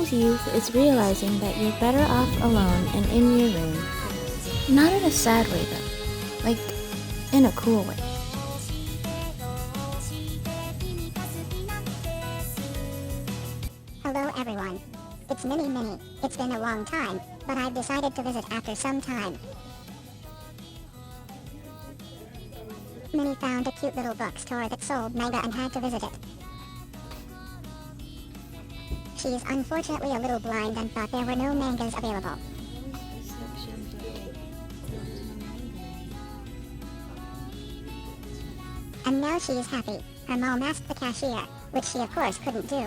Sometimes youth is realizing that you're better off alone and in your room. Not in a sad way though, like in a cool way. Hello everyone. It's Minnie. It's been a long time, but I've decided to visit after some time. Minnie found a cute little bookstore that sold manga and had to visit it. She is unfortunately a little blind and thought there were no mangas available. And now she is happy. Her mom asked the cashier, which she of course couldn't do.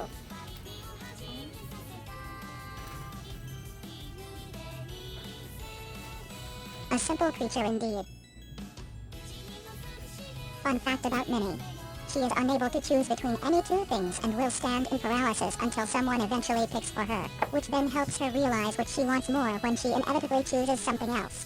A simple creature indeed. Fun fact about Minnie. She is unable to choose between any two things and will stand in paralysis until someone eventually picks for her, which then helps her realize what she wants more when she inevitably chooses something else.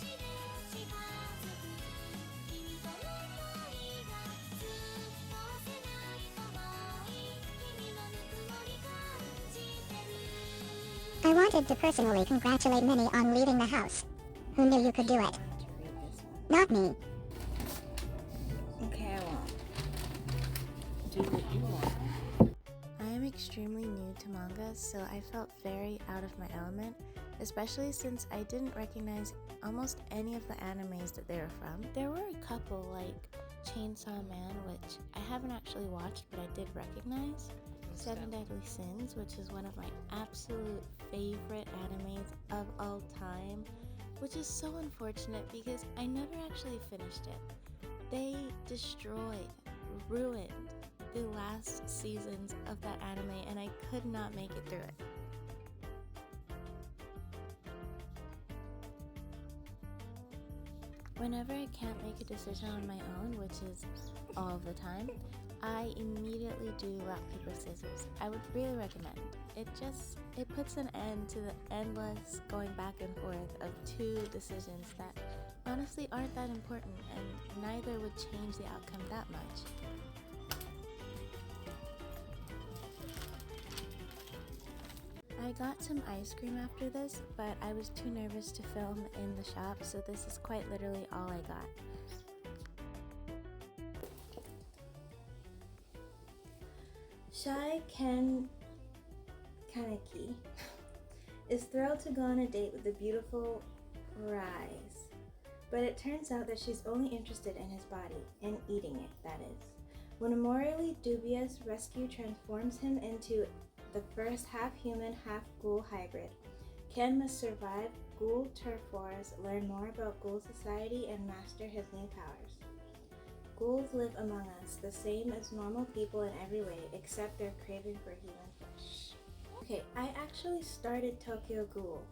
I wanted to personally congratulate Minnie on leaving the house. Who knew you could do it? Not me. Okay, I won't. Do what you want. I am extremely new to manga, so I felt very out of my element, especially since I didn't recognize almost any of the animes that they were from. There were a couple like Chainsaw Man, which I haven't actually watched but I did recognize. Seven Deadly Sins, which is one of my absolute favorite animes of all time, which is so unfortunate because I never actually finished it. They destroyed, ruined the last seasons of that anime and I could not make it through it. Whenever I can't make a decision on my own, which is all the time, I immediately do rock, paper, scissors. I would really recommend. It puts an end to the endless going back and forth of two decisions that honestly aren't that important and neither would change the outcome that much. I got some ice cream after this, but I was too nervous to film in the shop, so this is quite literally all I got. Shai Ken Kaneki is thrilled to go on a date with the beautiful Rise, but it turns out that she's only interested in his body, in eating it, that is. When a morally dubious rescue transforms him into the first half-human, half-ghoul hybrid, Ken must survive ghoul turf wars, learn more about ghoul society, and master his new powers. Ghouls live among us, the same as normal people in every way, except their craving for human flesh. Okay, I actually started Tokyo Ghoul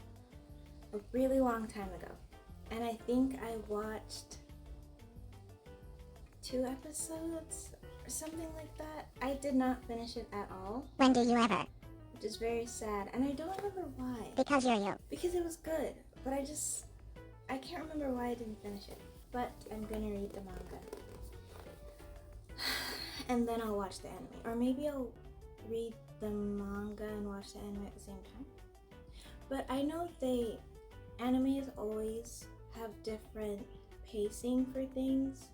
a really long time ago, and I think I watched 2 episodes or something like that. I did not finish it at all. When do you ever? Which is very sad, and I don't remember why. Because you're you. Because it was good, but I can't remember why I didn't finish it. But I'm gonna read the manga. And then I'll watch the anime. Or maybe I'll read the manga and watch the anime at the same time. But I know animes always have different pacing for things.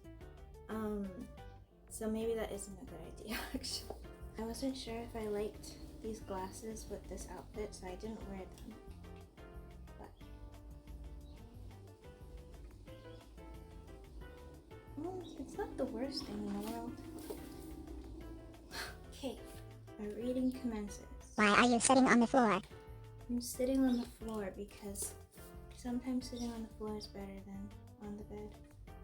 So maybe that isn't a good idea, actually. I wasn't sure if I liked these glasses with this outfit, so I didn't wear them. But it's not the worst thing in the world. Okay, our reading commences. Why are you sitting on the floor? I'm sitting on the floor because sometimes sitting on the floor is better than on the bed.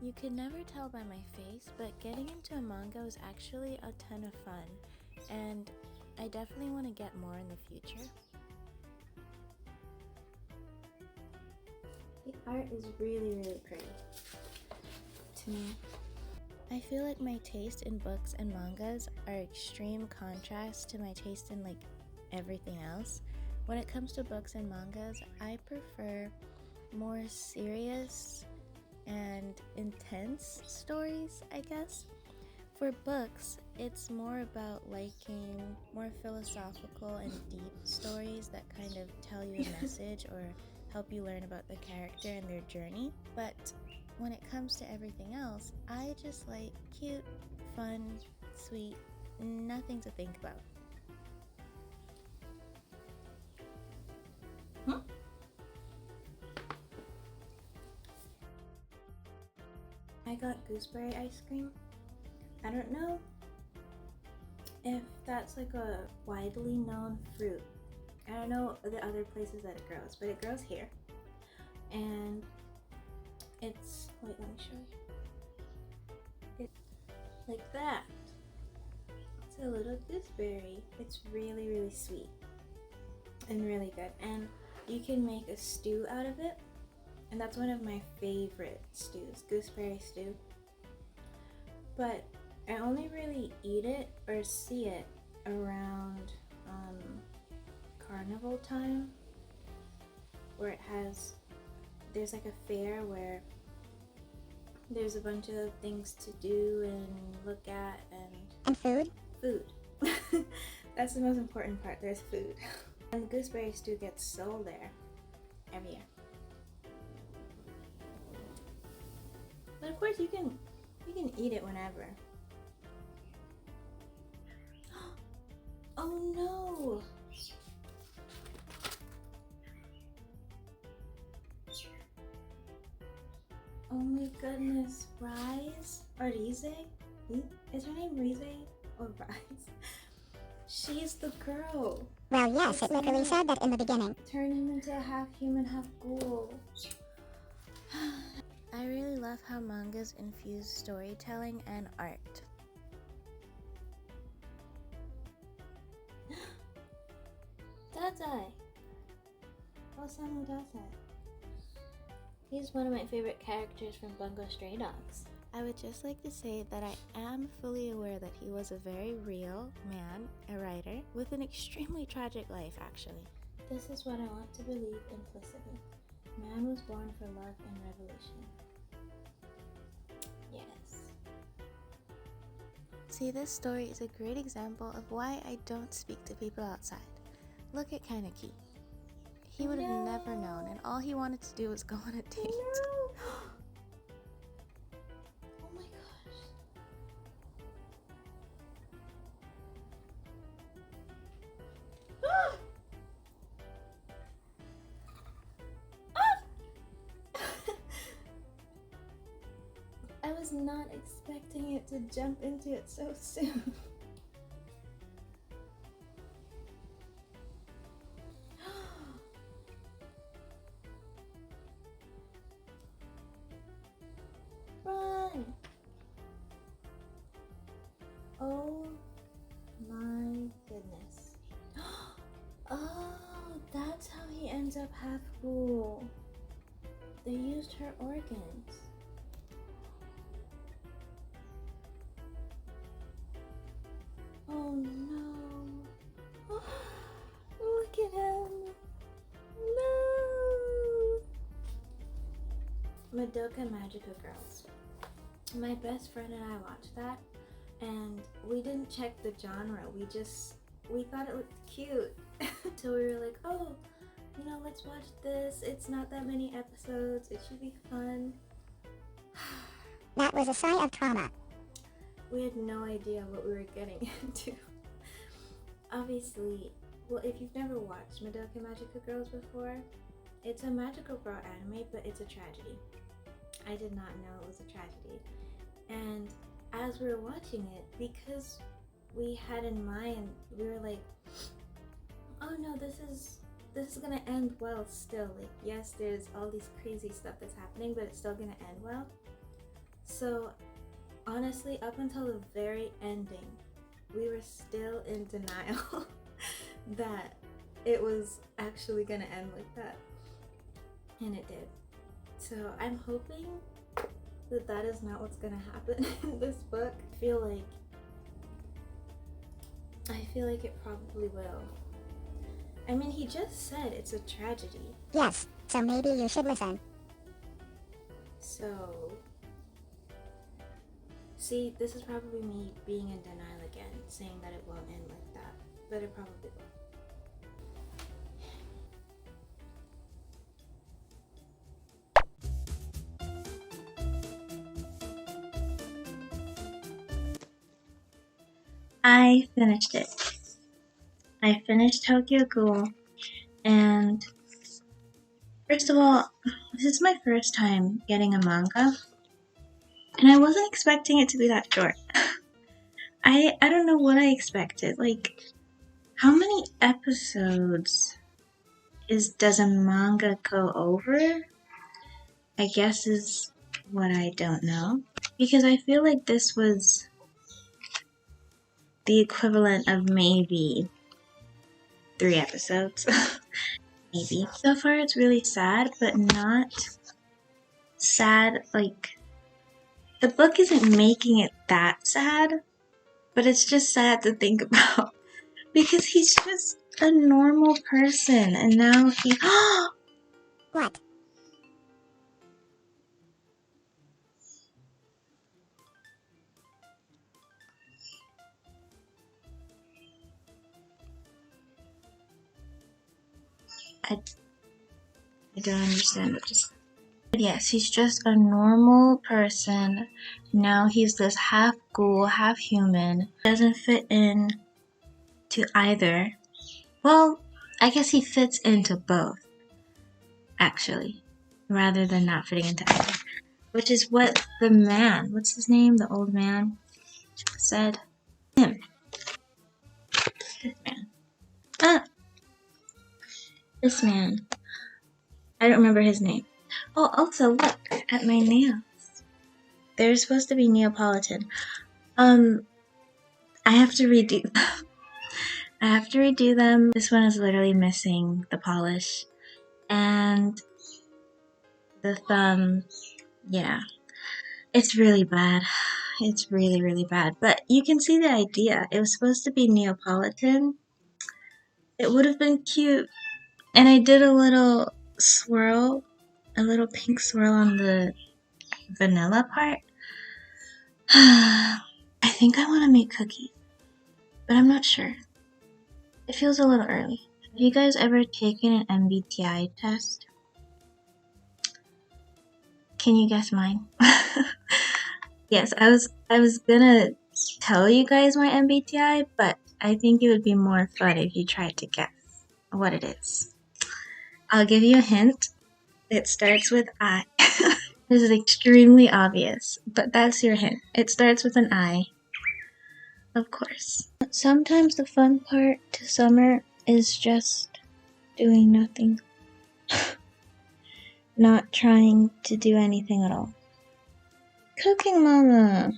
You could never tell by my face, but getting into a manga was actually a ton of fun, and I definitely want to get more in the future. The art is really, really pretty to me. I feel like my taste in books and mangas are extreme contrast to my taste in like everything else. When it comes to books and mangas, I prefer more serious and intense stories, I guess. For books, it's more about liking more philosophical and deep stories that kind of tell you a message or help you learn about the character and their journey. But when it comes to everything else, I just like cute, fun, sweet, nothing to think about. I got gooseberry ice cream. I don't know if that's like a widely known fruit. I don't know the other places that it grows, but it grows here. And it's, wait, let me show you. It's like that. It's a little gooseberry. It's really, really sweet and really good. And you can make a stew out of it. And that's one of my favorite stews, gooseberry stew. But I only really eat it or see it around carnival time, where there's like a fair where there's a bunch of things to do and look at And food? Food. That's the most important part, there's food. And the gooseberry stew gets sold there every year. But of course you can eat it whenever. Oh no! Oh my goodness, Rise? Or Rize? Is her name Rize or Rise? She's the girl. Well, yes, it literally said that in the beginning. Turn him into a half human, half ghoul. I really love how mangas infuse storytelling and art. Dazai! Osamu Dazai. He's one of my favorite characters from Bungo Stray Dogs. I would just like to say that I am fully aware that he was a very real man, a writer, with an extremely tragic life, actually. This is what I want to believe implicitly. Man was born for love and revolution. Yes. See, this story is a great example of why I don't speak to people outside. Look at Kaneki. He would have never known, and all he wanted to do was go on a date. No. Oh my gosh. Ah! I was not expecting it to jump into it so soon. Run! Oh my goodness. Oh, that's how he ends up half ghoul. They used her organs. Oh no. Look at him. No. Madoka Magica Girls. My best friend and I watched that, and we didn't check the genre. We thought it looked cute. So we were like, oh, you know, let's watch this. It's not that many episodes. It should be fun. That was a sigh of trauma. We had no idea what we were getting into. Obviously, well, if you've never watched Madoka Magica Girls before, it's a magical girl anime, but it's a tragedy. I did not know it was a tragedy. And as we were watching it, because we had in mind, we were like, oh no, this is gonna end well still. Like, yes, there's all these crazy stuff that's happening, but it's still gonna end well. So honestly, up until the very ending, we were still in denial that it was actually gonna end like that. And it did. So I'm hoping that that is not what's gonna happen in this book. I feel like it probably will. I mean, he just said it's a tragedy. Yes, so maybe you should listen. So See, this is probably me being in denial again, saying that it won't end like that, but it probably will. I finished it. I finished Tokyo Ghoul, and first of all, this is my first time getting a manga, and I wasn't expecting it to be that short. I don't know what I expected. Like, how many episodes does a manga go over? I guess is what I don't know. Because I feel like this was the equivalent of maybe 3 episodes. Maybe. So far it's really sad, but not sad like... The book isn't making it that sad, but it's just sad to think about. Because he's just a normal person, and now he... What? I don't understand what just... But yes, he's just a normal person. Now he's this half ghoul, half human. Doesn't fit in to either. Well, I guess he fits into both, actually, rather than not fitting into either. Which is what the man, what's his name, the old man, said. Him. This man. This man. I don't remember his name. Oh, also look at my nails. They're supposed to be Neapolitan. I have to redo them. I have to redo them. This one is literally missing the polish. And the thumb, yeah. It's really bad. It's really, really bad. But you can see the idea. It was supposed to be Neapolitan. It would have been cute. And I did a little swirl, a little pink swirl on the vanilla part. I think I want to make cookies, but I'm not sure. It feels a little early. Have you guys ever taken an MBTI test? Can you guess mine? Yes, I was gonna tell you guys my MBTI, but I think it would be more fun if you tried to guess what it is. I'll give you a hint. It starts with I. This is extremely obvious, but that's your hint. It starts with an I. Of course. Sometimes the fun part to summer is just doing nothing. Not trying to do anything at all. Cooking Mama!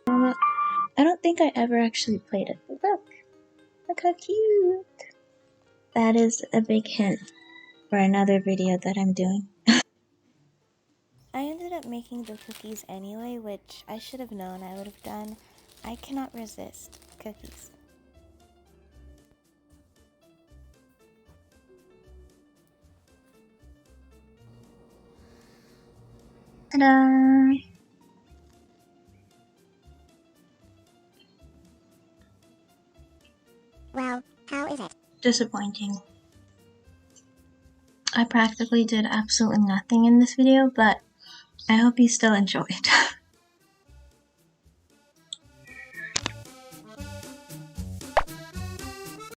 Mama, I don't think I ever actually played it, but look how cute! That is a big hint for another video that I'm doing. I ended up making the cookies anyway, which I should have known I would have done. I cannot resist cookies. Ta-da! Well, how is it? Disappointing. I practically did absolutely nothing in this video, but I hope you still enjoyed.